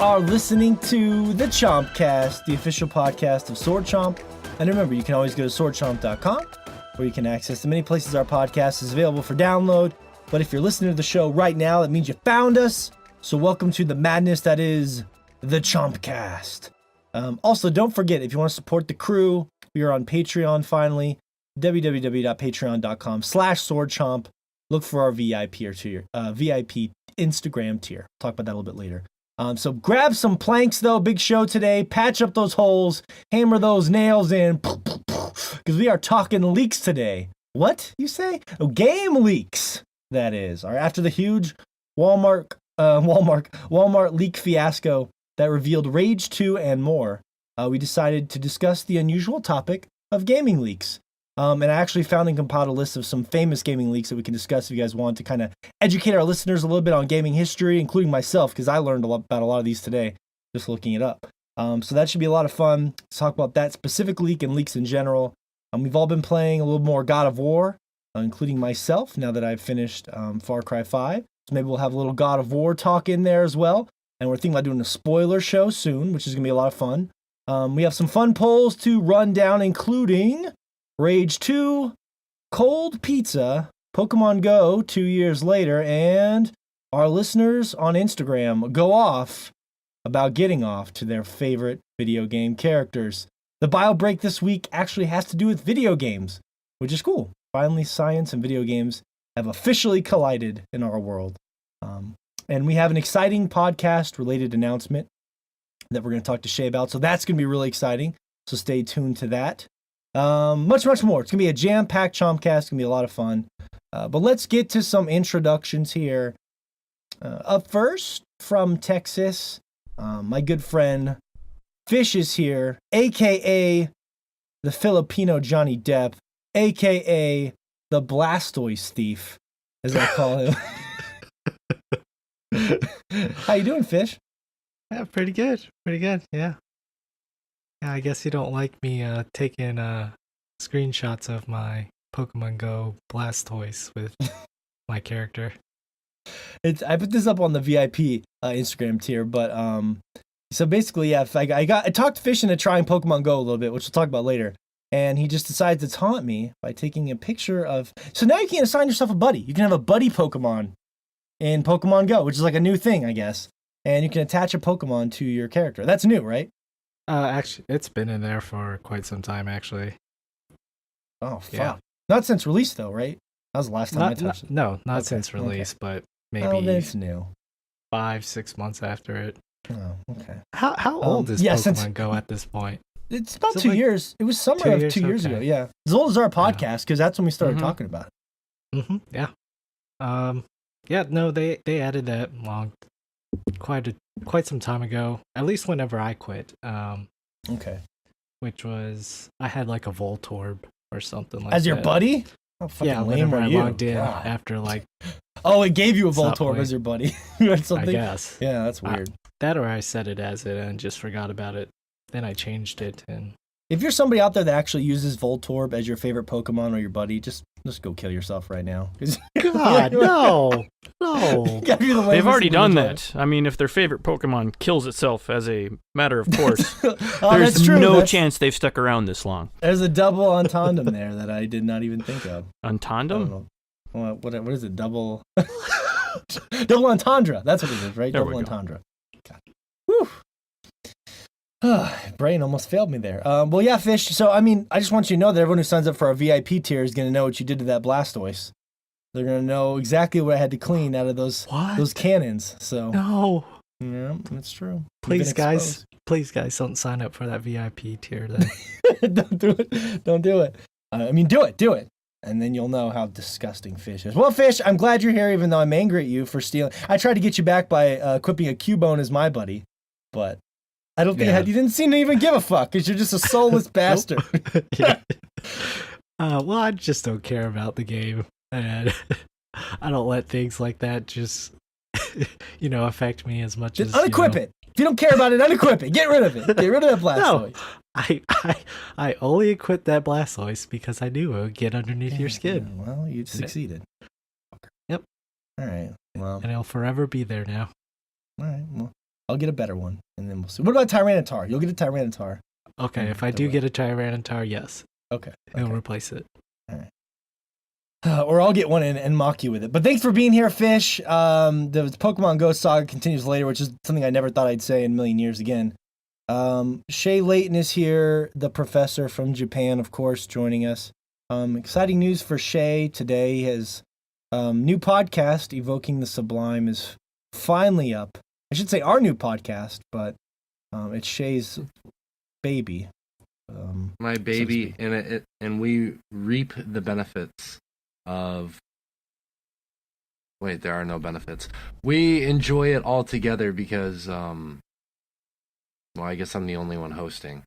are listening to the Chompcast, the official podcast of Sword Chomp. And remember, you can always go to swordchomp.com, where you can access the many places our podcast is available for download. But if you're listening to the show right now, that means you found us. So welcome to the madness that is the Chompcast. Also, don't forget, if you want to support the crew, we are on Patreon finally, www.patreon.com/swordchomp. Look for our VIP tier, VIP Instagram tier. Talk about that a little bit later. So grab some planks, though. Big show today. Patch up those holes. Hammer those nails in. Because we are talking leaks today. What, you say? Oh, game leaks, that is. All right, after the huge Walmart leak fiasco that revealed Rage 2 and more, we decided to discuss the unusual topic of gaming leaks. And I actually found and compiled a list of some famous gaming leaks that we can discuss if you guys want to kind of educate our listeners a little bit on gaming history, including myself, because I learned about a lot of these today just looking it up. So that should be a lot of fun. Let's talk about that specific leak and leaks in general. We've all been playing a little more God of War, including myself, now that I've finished Far Cry 5. So maybe we'll have a little God of War talk in there as well. And we're thinking about doing a spoiler show soon, which is going to be a lot of fun. We have some fun polls to run down, including Rage 2, Cold Pizza, Pokemon Go 2 years later, and our listeners on Instagram go off about getting off to their favorite video game characters. The bio break this week actually has to do with video games, which is cool. Finally, science and video games have officially collided in our world. And we have an exciting podcast-related announcement that we're going to talk to Shay about, so that's going to be really exciting. So stay tuned to that. Much more. It's going to be a jam-packed Chompcast. It's going to be a lot of fun. But let's get to some introductions here. Up first, from Texas, my good friend Fish is here, a.k.a. the Filipino Johnny Depp, a.k.a. the Blastoise thief, as I call him. How you doing, Fish? Yeah, pretty good. Yeah, I guess you don't like me taking screenshots of my Pokemon Go Blastoise with my character. I put this up on the VIP Instagram tier, but so basically, yeah, I talked to Fish into trying Pokemon Go a little bit, which we'll talk about later, and he just decided to taunt me by taking a picture of. So now you can assign yourself a buddy. You can have a buddy Pokemon in Pokemon Go, which is like a new thing, I guess, and you can attach a Pokemon to your character. That's new, right? Actually, it's been in there for quite some time, actually. Oh, fuck. Yeah. Not since release, though, right? That was the last time I touched it. No, not since release, but maybe that's new. 5-6 months after it. Oh, okay. How old is Pokemon Go at this point? It's about 2 years. It was summer of 2 years ago, yeah. As old as our podcast, because that's when we started talking about it. Yeah. Yeah, no, they added that quite some time ago, at least whenever I quit. Okay. Which was, I had like a Voltorb or something like that. As your buddy? Oh, yeah, whenever I logged in after like... Oh, it gave you a Voltorb as your buddy or something? I guess. Yeah, that's weird. That or I set it as it and just forgot about it. Then I changed it. And if you're somebody out there that actually uses Voltorb as your favorite Pokemon or your buddy, just go kill yourself right now. God, no. They've already done that. I mean, if their favorite Pokemon kills itself as a matter of course, there's no chance they've stuck around this long. There's a double entendre there that I did not even think of. Entendre? What is it? Double entendre. That's what it is, right? Double entendre. God. Whew. Brain almost failed me there. Well, yeah, Fish. So, I mean, I just want you to know that everyone who signs up for our VIP tier is going to know what you did to that Blastoise. They're going to know exactly what I had to clean out of those cannons. So no. Yeah, that's true. Please, guys, don't sign up for that VIP tier then. Don't do it. I mean, do it. And then you'll know how disgusting Fish is. Well, Fish, I'm glad you're here, even though I'm angry at you for stealing. I tried to get you back by equipping a Cubone as my buddy, but I don't think you didn't seem to even give a fuck because you're just a soulless bastard. Well, I just don't care about the game, and I don't let things like that just, affect me as much as. Unequip it. If you don't care about it, unequip it. Get rid of it. Get rid of that Blastoise. No, I only equipped that Blastoise because I knew it would get underneath your skin. Yeah, well, you succeeded. Yep. All right. Well, and it'll forever be there now. All right. Well, I'll get a better one, and then we'll see. What about Tyranitar? You'll get a Tyranitar. Okay, if I do get a Tyranitar, yes. Okay. I'll replace it. All right. Or I'll get one and mock you with it. But thanks for being here, Fish. The Pokemon Go saga continues later, which is something I never thought I'd say in a million years again. Shay Layton is here, the professor from Japan, of course, joining us. Exciting news for Shay today. His new podcast, Evoking the Sublime, is finally up. I should say our new podcast, but it's Shay's baby. My baby, so and we reap the benefits of... Wait, there are no benefits. We enjoy it all together because, well, I guess I'm the only one hosting.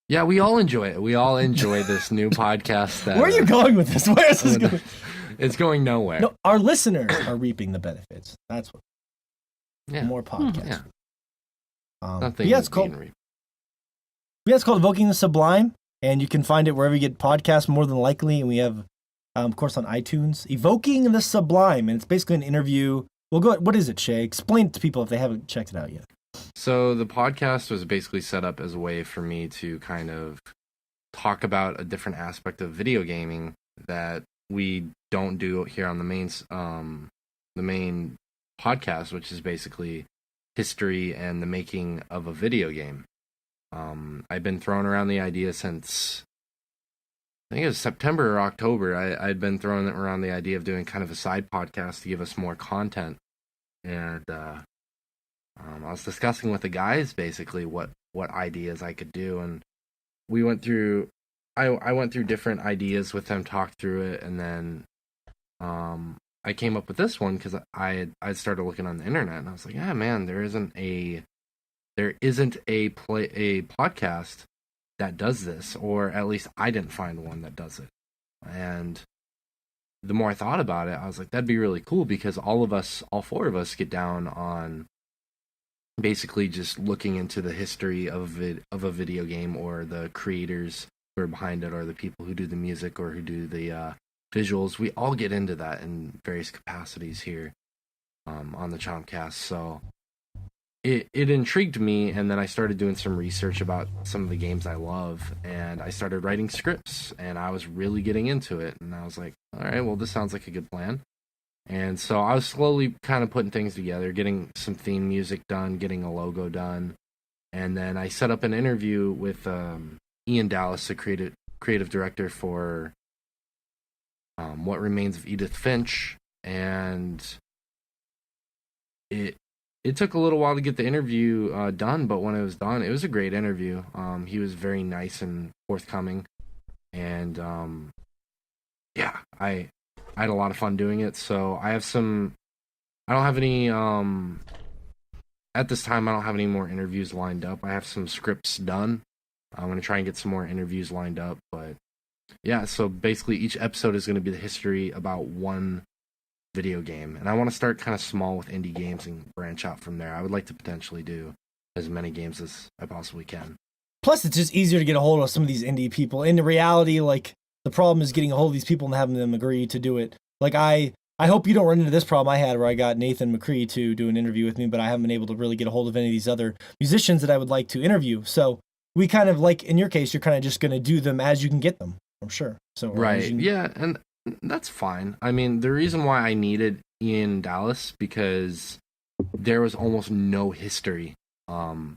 Yeah, we all enjoy it. We all enjoy this new podcast. Where are you going with this? Where is this going? It's going nowhere. No, our listeners are reaping the benefits. That's what. Yeah. More podcasts. Nothing. It's called Evoking the Sublime, and you can find it wherever you get podcasts, more than likely. And we have, of course, on iTunes, Evoking the Sublime, and it's basically an interview. Well, go ahead. What is it, Shay? Explain it to people if they haven't checked it out yet. So the podcast was basically set up as a way for me to kind of talk about a different aspect of video gaming that we don't do here on the main podcast, which is basically history and the making of a video game. I've been throwing around the idea since, I think it was September or October. I'd been throwing around the idea of doing kind of a side podcast to give us more content. And I was discussing with the guys basically what ideas I could do. And we went through, I went through different ideas with them, talked through it. And then I came up with this one because I started looking on the internet and I was like, yeah, man, there isn't a podcast that does this, or at least I didn't find one that does it. And the more I thought about it, I was like, that'd be really cool because all four of us get down on basically just looking into the history of a video game, or the creators who are behind it, or the people who do the music or who do the visuals. We all get into that in various capacities here on the Chompcast. So it intrigued me, and then I started doing some research about some of the games I love, and I started writing scripts, and I was really getting into it, and I was like, all right, well, this sounds like a good plan. And so I was slowly kind of putting things together, getting some theme music done, getting a logo done, and then I set up an interview with Ian Dallas, the creative director for What Remains of Edith Finch, and it took a little while to get the interview done, but when it was done, it was a great interview. He was very nice and forthcoming, and yeah, I had a lot of fun doing it. So I don't have any at this time, I don't have any more interviews lined up. I have some scripts done. I'm going to try and get some more interviews lined up, but yeah, so basically each episode is going to be the history about one video game, and I want to start kind of small with indie games and branch out from there. I would like to potentially do as many games as I possibly can. Plus, it's just easier to get a hold of some of these indie people. In reality, like, the problem is getting a hold of these people and having them agree to do it. Like, I hope you don't run into this problem I had where I got Nathan McCree to do an interview with me, but I haven't been able to really get a hold of any of these other musicians that I would like to interview. So we kind of, like, in your case, you're kind of just going to do them as you can get them, I'm sure. So right, yeah, and that's fine. I mean, the reason why I needed Ian Dallas, because there was almost no history on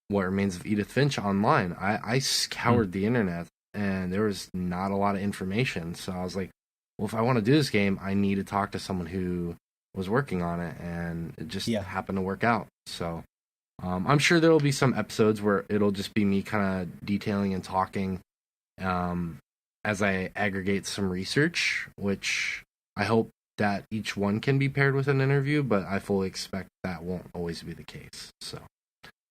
What Remains of Edith Finch online. I scoured the internet, and there was not a lot of information. So I was like, well, if I want to do this game, I need to talk to someone who was working on it, and it just happened to work out. So I'm sure there will be some episodes where it'll just be me kind of detailing and talking as I aggregate some research, which I hope that each one can be paired with an interview, but I fully expect that won't always be the case. So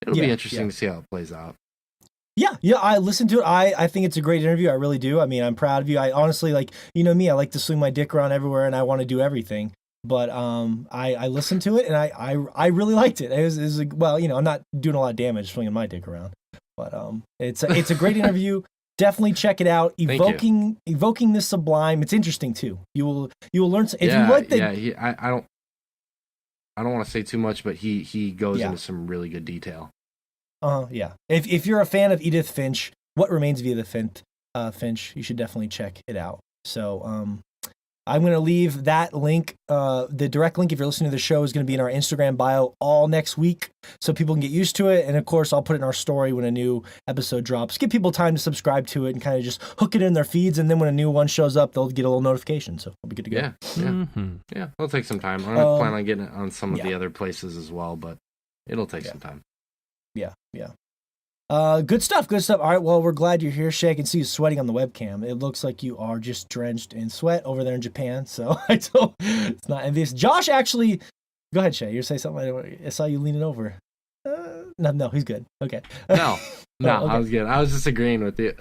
it'll be interesting to see how it plays out. Yeah, I listened to it. I think it's a great interview. I really do. I mean, I'm proud of you. I honestly, like, you know me, I like to swing my dick around everywhere, and I want to do everything. But I listened to it, and I really liked it. It was like, well, you know, I'm not doing a lot of damage swinging my dick around, but it's a great interview. Definitely check it out. Evoking the Sublime. It's interesting too. You will learn. If you like the, I don't. I don't want to say too much, but he goes Yeah. into some really good detail. Yeah. If you're a fan of Edith Finch, What Remains of Edith Finch, you should definitely check it out. So I'm going to leave that link, the direct link if you're listening to the show is going to be in our Instagram bio all next week so people can get used to it. And of course, I'll put it in our story when a new episode drops. Give people time to subscribe to it and kind of just hook it in their feeds. And then when a new one shows up, they'll get a little notification. So we'll be good to go. Yeah. Mm-hmm. Yeah, it'll take some time. I plan on getting it on some of the other places as well, but it'll take some time. Yeah. Good stuff. All right, well, we're glad you're here, Shay. I can see you sweating on the webcam. It looks like you are just drenched in sweat over there in Japan, so it's not envious. Josh actually, go ahead, Shay. You say something? I saw you leaning over. No, he's good. Okay. No, okay. I was good. I was just agreeing with you.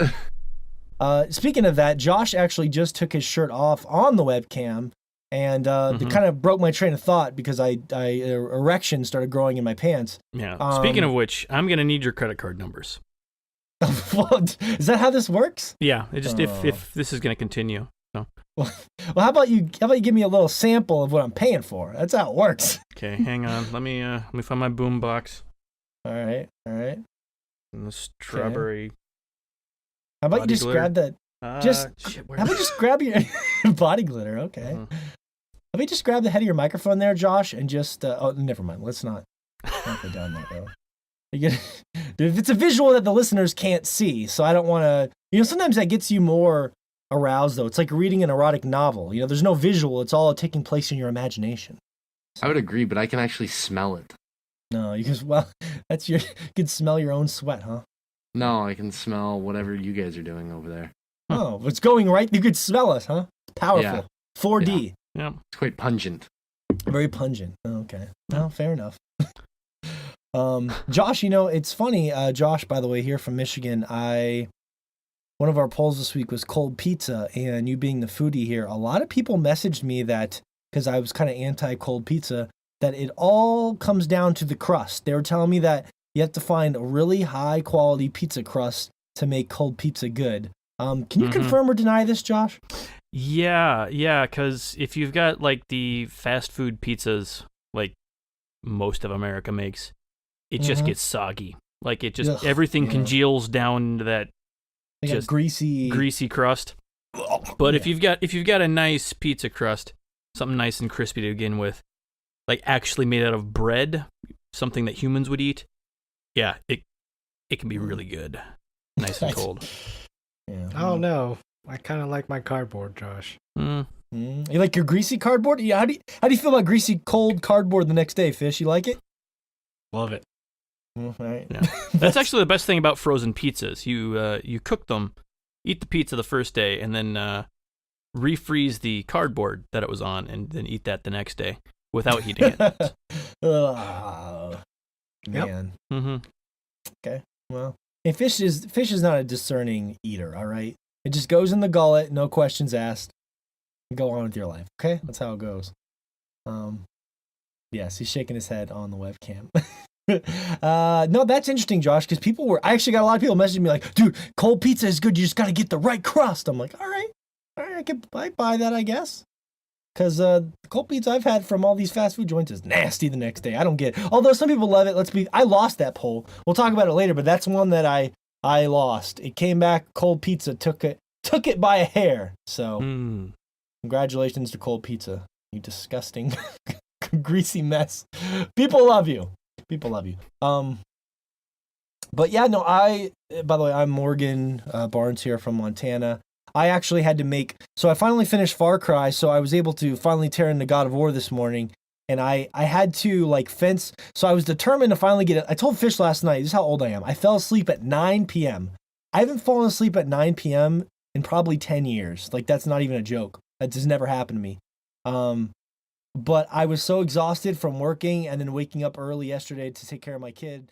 Speaking of that, Josh actually just took his shirt off on the webcam, and it kind of broke my train of thought because erection started growing in my pants. Yeah. Speaking of which, I'm gonna need your credit card numbers. Is that how this works? Yeah. It just if this is gonna continue. No. Well, how about you give me a little sample of what I'm paying for? That's how it works. Okay, hang on. Let me find my boom box. All right. And the strawberry. How about you just glitter. grab that? How about you just grab your body glitter? Okay. Let me just grab the head of your microphone there, Josh, and just never mind. Let's not go down that road. If it's a visual that the listeners can't see, so I don't want to. Sometimes that gets you more aroused, though. It's like reading an erotic novel. There's no visual; it's all taking place in your imagination. I would agree, but I can actually smell it. No, you can smell your own sweat, huh? No, I can smell whatever you guys are doing over there. Oh, it's going right. You could smell us, huh? Powerful. Yeah. 4D. Yeah. It's quite pungent. Very pungent. Oh, okay. Well, fair enough. Josh, it's funny. Josh, by the way, here from Michigan, one of our polls this week was cold pizza, and you being the foodie here, a lot of people messaged me that, because I was kind of anti-cold pizza, that it all comes down to the crust. They were telling me that you have to find a really high-quality pizza crust to make cold pizza good. Can you confirm or deny this, Josh? Yeah, because if you've got like the fast food pizzas, like most of America makes, it just gets soggy. Like it just everything congeals down to that just greasy crust. But if you've got a nice pizza crust, something nice and crispy to begin with, like actually made out of bread, something that humans would eat, yeah, it can be really good, nice and cold. Yeah. I don't know. I kind of like my cardboard, Josh. You like your greasy cardboard? Yeah. How do you feel about greasy cold cardboard the next day, Fish? You like it? Love it. All right. Yeah. That's actually the best thing about frozen pizzas. You cook them, eat the pizza the first day, and then refreeze the cardboard that it was on, and then eat that the next day without heating it. Oh, man. Yep. Okay. Well, hey, fish is not a discerning eater. All right. It just goes in the gullet, no questions asked. Go on with your life. Okay, that's how it goes. Yes, he's shaking his head on the webcam. No, that's interesting, Josh, because I actually got a lot of people messaging me like, dude, cold pizza is good. You just got to get the right crust. I'm like, all right, I buy that, I guess. Because the cold pizza I've had from all these fast food joints is nasty the next day. I don't get it. Although some people love it. I lost that poll. We'll talk about it later, but that's one that I lost. It came back, cold pizza took it by a hair. So congratulations to cold pizza, you disgusting greasy mess. People love you. But yeah, no, by the way, I'm Morgan Barnes here from Montana. I actually had to so I finally finished Far Cry, so I was able to finally tear into God of War this morning, and I had to fence, so I was determined to finally get it. I told Fish last night, this is how old I am. I fell asleep at 9 p.m. I haven't fallen asleep at 9 p.m. in probably 10 years. That's not even a joke. That just never happened to me. But I was so exhausted from working and then waking up early yesterday to take care of my kid.